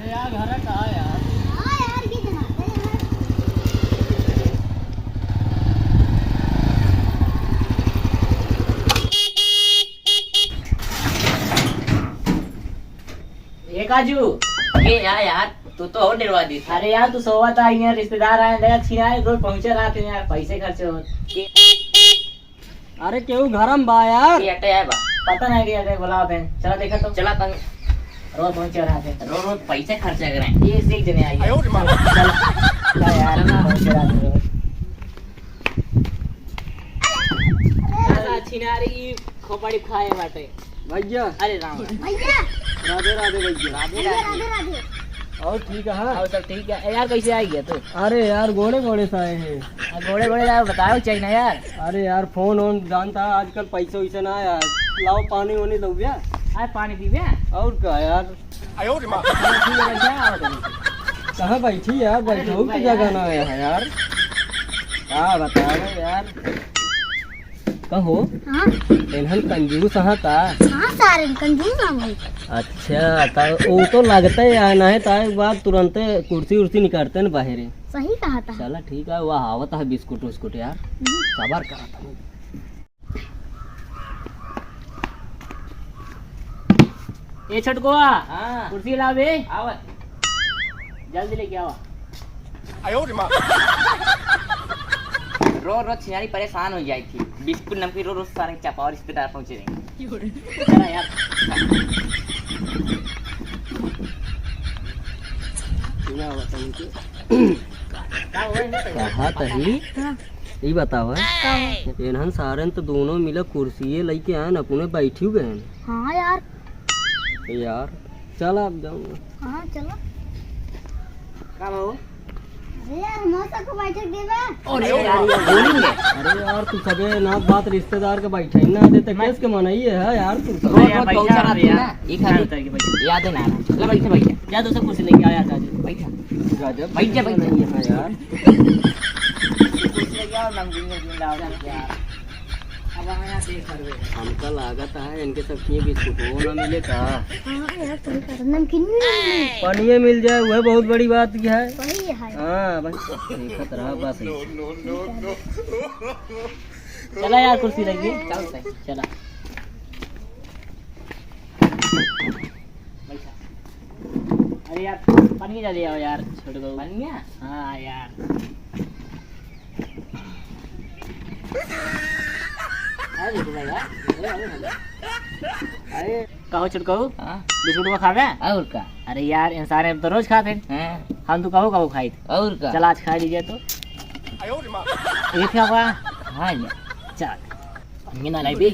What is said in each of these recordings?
अरे यार घर कहाँ यार? हाँ यार ये जनाते हैं। ये काजू ये यार तू तो और डरवा दी। अरे यार तू सोवा था यहाँ रिश्तेदार आए देखा छीना रोज पहुंचे रात में यार पैसे खर्चे हो। अरे क्यों घरम बा यार? ये हटे है बा पता नहीं क्या थे बुलाओ थे चला देखा तो चला तंग रोज पहुंचे रात में रोज रोज पैसे खर्चा करें। ये सीख जने आई चला यार पहुंचे रात में रोज छिनारी खोपड़ी खाए बाटे भैया। अरे राम भैया राधे राधे भैया राधे भैया राधे। राधे राधे। और ठीक है हाँ सब ठीक है। ए यार कैसे आई गया तू? अरे यार घोड़े घोड़े से आए हैं। घोड़े घोड़े यार बताओ चाहिए ना यार। अरे यार फोन ऑन जानता है आजकल पैसे वैसे ना यार। लाओ पानी वानी दो भैया। आज पानी पीबे और क्या यार कहाँ बैठी यार बैठो की जगह ना है यार। क्या बताओ यार कहो हाँ इन्हन कंजूस हाँ का। हाँ सारे कंजूस हैं भाई। अच्छा वो तो लगता है यार ना है एक बार तुरंत कुर्सी उर्सी निकालते हैं बाहर। सही कहा था। चला ठीक है वह आवत है बिस्कुट उस्कुट यार सबर करा था। ये छटकोआ हाँ कुर्सी ला बे आवत जल्दी लेके आओ। रोज रोज छिनारी परेशान हो जाई थी। बिस्कुट नमकीन रोज रोज सारे चपा और रिश्तेदार पहुंचे रहेंगे। चला यार कहा तही ये बतावा इन्हन सारे तो दोनों मिला कुर्सी लेके आए न अपने बैठी हुए हैं हाँ यार। यार चल आप जाऊंगा। हाँ चलो। का हो? अरे यार मौसा को बैठक देवा। अरे यार ये बोलेंगे। अरे यार तू सबे नाथ बात रिश्तेदार के बैठे ही ना देते केस के मनाइए है यार तू सब। रोज रोज पहुंचा रहती है ना एक यार हाथ उतर के बैठ याद है ना चला बैठे बैठे जा दूसरा कुर्सी लेके आओ यार काजू बैठा गजब बैठ जा, बैठ जा। नहीं है यार। कुर्सी लेके आओ नमकीन नमकीन लाओ यार। अब हम यहाँ देख कर हमका लागत है इनके सब किए बिस्कुट वो ना मिले का हाँ यार सही कहा था। नमकीन भी नहीं मिली। पानी मिल जाए वह बहुत बड़ी बात की है। वही है। हाँ बस देखत रहा बस चला यार कुर्सी लगी चल सही चला बैठा। अरे यार पानी जल्दी आओ यार छोटे को बन गया। हाँ यार अरे देखो भाई यार अरे कहो छुटको हाँ बिस्कुट को खा रहे और का अरे यार इंसान है तो रोज खाते हैं हैं हम तो कहो खाई थे और का चल आज खा लीजिए तो ये क्या हुआ हाँ ये चल ये ना लाई भी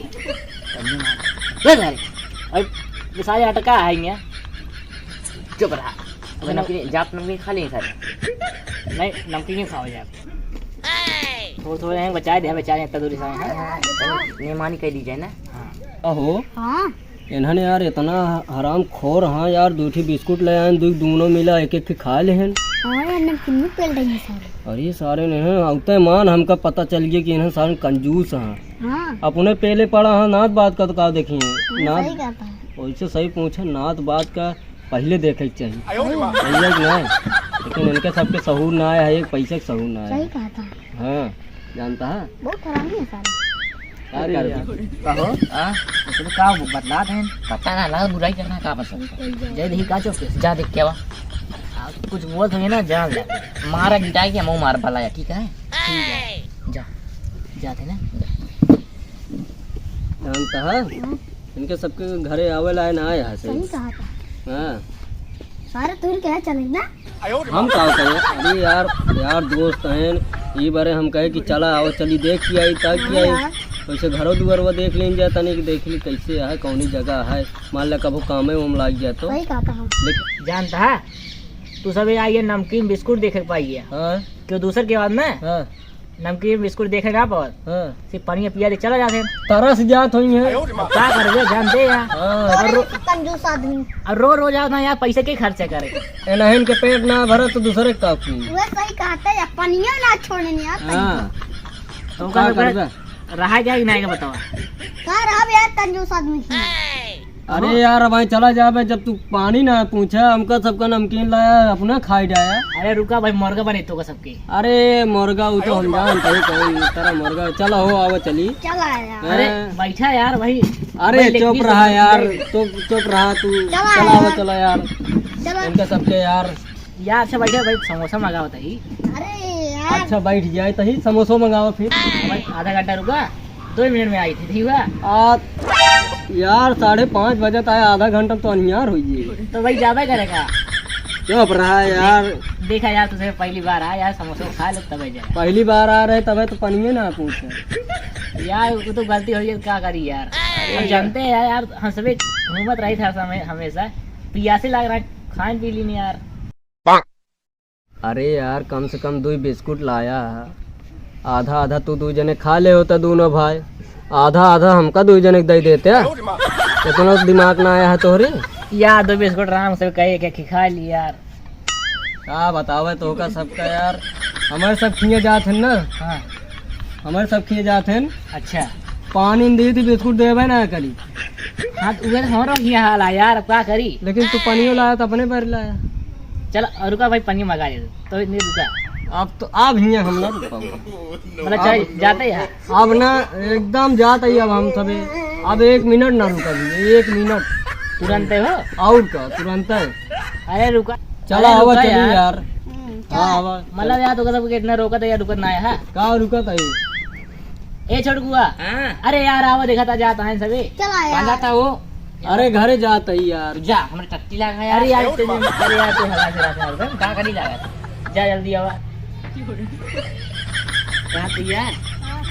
और सारे अटका है ये चुप रहा। अब नमकीन जाप नमकीन खा लेंगे सारे। नहीं नमकीन नहीं खाओ यार थोड़े थोड़े हैं बचाए दे बचाए इतना दूरी से मेहमानी कह दी जाए ना। हाँ अहो हाँ इन्होंने यार इतना हराम खोर हाँ यार दूठी बिस्कुट ले आए दोनों मिला एक एक खा ले हैं। हाँ यार नमकीन भी पेल रही है सारे। अरे सारे ने अवते मान हमका पता चल गया कि इन्हें सारे कंजूस हैं। हाँ अपने पहले पढ़ा हाँ नात बात का तो का देखिए सही नात कहा था। वैसे सही पूछे नात बात का पहले देखे के चाहिए सही है कि नहीं। लेकिन इनके सबके सहूर ना आया है एक पैसे के सहूर ना सही आया। कहा था। हाँ जानता है बहुत हरामी है सारे। क्या कर दी? कहो हाँ उसमें का बदला है पता ना लगा बुराई करना का पसंद जय दही का चौके जा देख क्या हुआ कुछ बोल होंगे ना जान ले मारा गिटाई क्या मुंह मार भला ठीक है। ठीक है जा जाते ना जानता है इनके सबके घरे आवे लाए ना आया है सही सही। कहा था। हाँ सारे तुम क्या चले ना। हम क्या करें अरे यार दोस्त हैं ये बारे हम कहे कि चला आओ चली देख के आई तक की आई वैसे घरों दुआर वो देख लें जाए तनी कि देख ली कैसे है कौनी जगह है मान ला कभी काम में लग गया तो। सही कहा था। हम लेकिन जानता है तू सब आइए नमकीन बिस्कुट देखे पाइए हाँ क्यों दूसर के बाद में हाँ नमकीन बिस्कुट देखेगा पर हाँ सिर्फ पानी पिया दे चला जाते तरस जात हुई है। क्या कर जानते हैं हाँ अरे कंजूस आदमी। और रोज आओ ना यार पैसे के खर्चे करे इन्हें के पेट ना भरा तो दूसरे का की। वह सही कहा था यार पनिया ना छोड़ने यार। हाँ तो क्या का करबे? रहा क्या कि नहीं का बताओ कहा रहा यार कंजूस आदमी। अरे यार अब चला जाबे, जब तू पानी ना पूछा हमका सबका नमकीन लाया अपना खाई जाया। अरे रुका भाई, मुर्गा बने तो का सबके। अरे मुर्गा वो तो हम जान कहीं तेरा मुर्गा। चलो हो आओ चली। चला यार। अरे बैठा यार भाई। अरे चुप रहा यार, चुप रहा तू। चला आओ चलो यार, चलो इनका सबके यार। यार अच्छा बैठा भाई, समोसा मंगा बताइए। अरे यार अच्छा बैठ जाए तो ही समोसा मंगाओ फिर। भाई आधा घंटा रुका, 2 मिनट में आई थी, ठीक हुआ। यार 5:30 बजे आया, आधा घंटा तो अनियार हुई। तो भाई ज्यादा करेगा। चुप रहा यार। देखा यार तुझे पहली बार आ यार, समोसा खा लो तब जाए। पहली बार आ रहे तब तो पनिए ना पूछे यार वो तो गलती हो गई, क्या करी यार। हम जानते हैं यार हंसबे घूमत रही था समय हमेशा, पियासे लग रहा है, खान पी ली नहीं यार। अरे यार कम से कम 2 बिस्कुट लाया है, आधा आधा तू 2 जने खा ले होता दोनों भाई, आधा आधा हमका 2 जने दे देते। इतना दिमाग ना आया है तोहरे यार 2 बिस्कुट आराम से कहे क्या खा ली यार। क्या बतावे तो का सबका यार। हमारे सब खिए जात हैं ना। हाँ हमारे सब खिए जात हैं। अच्छा पानी दी थी बिस्कुट देवे ना करी। हाँ तो उहे हमारा ही हाल है यार, अब क्या करी। लेकिन तू पनियो लाया तो अपने पर लाया। चल रुका भाई, पनीर मंगा ले तो नहीं रुका। अब तो अब ही हम ना रुक पाऊंगा। मतलब चल जाते यार। अब ना एकदम जात ही अब हम सबे। अब 1 मिनट ना रुका भी, 1 मिनट तुरंत हो। और का तुरंत है। अरे रुका, चला अरे आवा रुका चली यार। चला। हाँ आवा। मतलब यार तो कदम कितना रोका था यार, रुकत ना है। का रुका था ए छोड़ गुआ, अरे यार आवा देखा था जाता है सभी। चला यार। जाता वो। अरे घरे जाता ही यार। जा हमारे टट्टी लगा यार। अरे यार अरे यार तू हला से रहा है, कहां करी लगा। जा जल्दी आवा। कहां तू यार,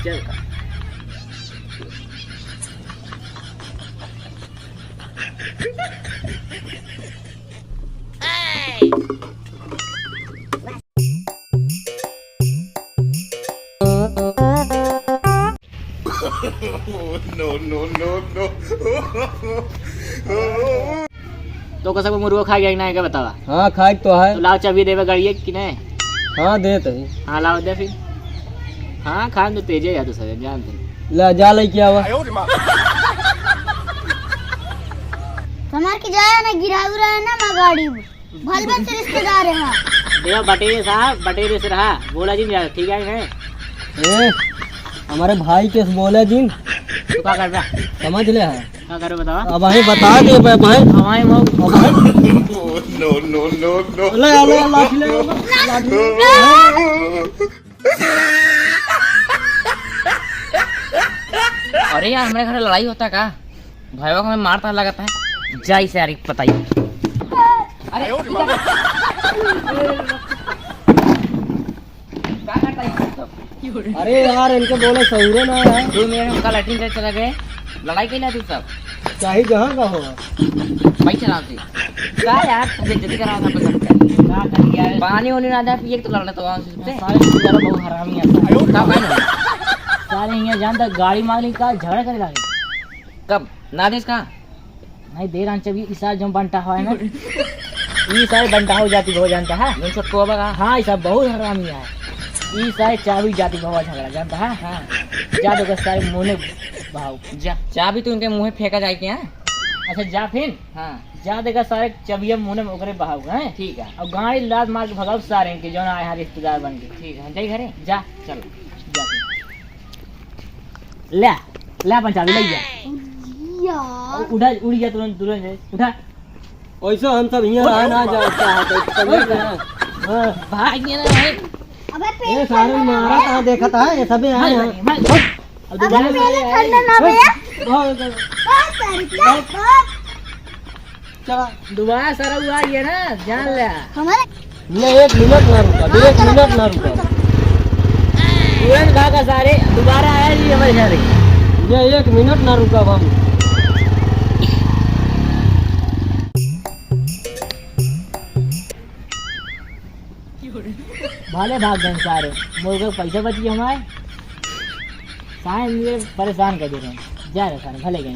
चल। तो कसम मुर्गो खा गया कि नहीं, क्या बतावा। हाँ खाए तो है। तो लाओ चाबी देवे गाड़िए कि नहीं। हाँ दे तो ही। हाँ लाओ दे फिर। हाँ खान तो तेजे या तो सर जानते। ला जा ले क्या हुआ। हमार के जाया ना गिरा उरा है ना मैं गाड़ी भल भल से रिश्तेदार है। हाँ देखो बटेरे साहब, बटेरे से रहा बोला जी नहीं, ठीक है नहीं। ए हमारे भाई के बोले जिन तो क्या कर रहा, समझ ले है। क्या करो बतावा। अब वही बता दे भाई। हमारे मुँह ले ले लाठी ले लाठी। अरे यार हमारे घर लड़ाई होता का, भाइयों को हमें मारता लगाता है। जा इसे यार बताइए। अरे क्या करता है सब? अरे यार इनके बोले सही ना है। 2 मिनट में लैट्रिन से चला गए, लड़ाई के लिए तू सब चाहे जहाँ का होगा। भाई चला से क्या यार तुझे जल्दी करा था क्या कर यार। पानी होने ना दे पिए तो लड़ तो सारे रिश्तेदार बहुत हरामी है क्या कहना सारे यहाँ जानता गाड़ी मांगने का झगड़ा करे लगे। कब नादेश का नहीं देर आंच भी इस साल जो बनता हुआ है ना, ये सारे बनता हो जाती बहुत जानता है। मैं छोटको बगा हाँ सब बहुत हरामी है। ये सारे चाबी जाती बहुत झगड़ा जानता है। हाँ जा दो सारे मुँह भाव जा चाबी तो उनके मुंह में फेंका जाए क्या। अच्छा जा फिर। हाँ जा देगा सारे चबिया मुँह में ओकरे बहाव है। ठीक है और गाड़ी लाद मार के भगाओ सारे के जो ना आए हैं रिश्तेदार बन के। ठीक है जाइए घरे जा चल जा ले ले अपन चाबी ले जा। यार उठा उड़ गया तुरंत तुरंत उठा। वैसे हम सब यहाँ रह ना जा। हाँ भाग गया ना भाई। अबे ये पेट सारे मारा कहाँ देखा था ये सभी आए हैं। अब अबे पहले ठंडा ना बे। बहुत सारी क्या चला दोबारा सारा हुआ ये ना जान ले। हमारे ये 1 मिनट ना रुका, 1 मिनट ना रुका। तुरंत खा का सारे दोबारा आया जी हमारे घर। ये 1 मिनट ना रुका हम। भाले भाग गए सारे, मुर्गे पैसे बच गए हमारे। सारे मुझे परेशान कर दे रहे हैं। जा रहे सारे भले गए।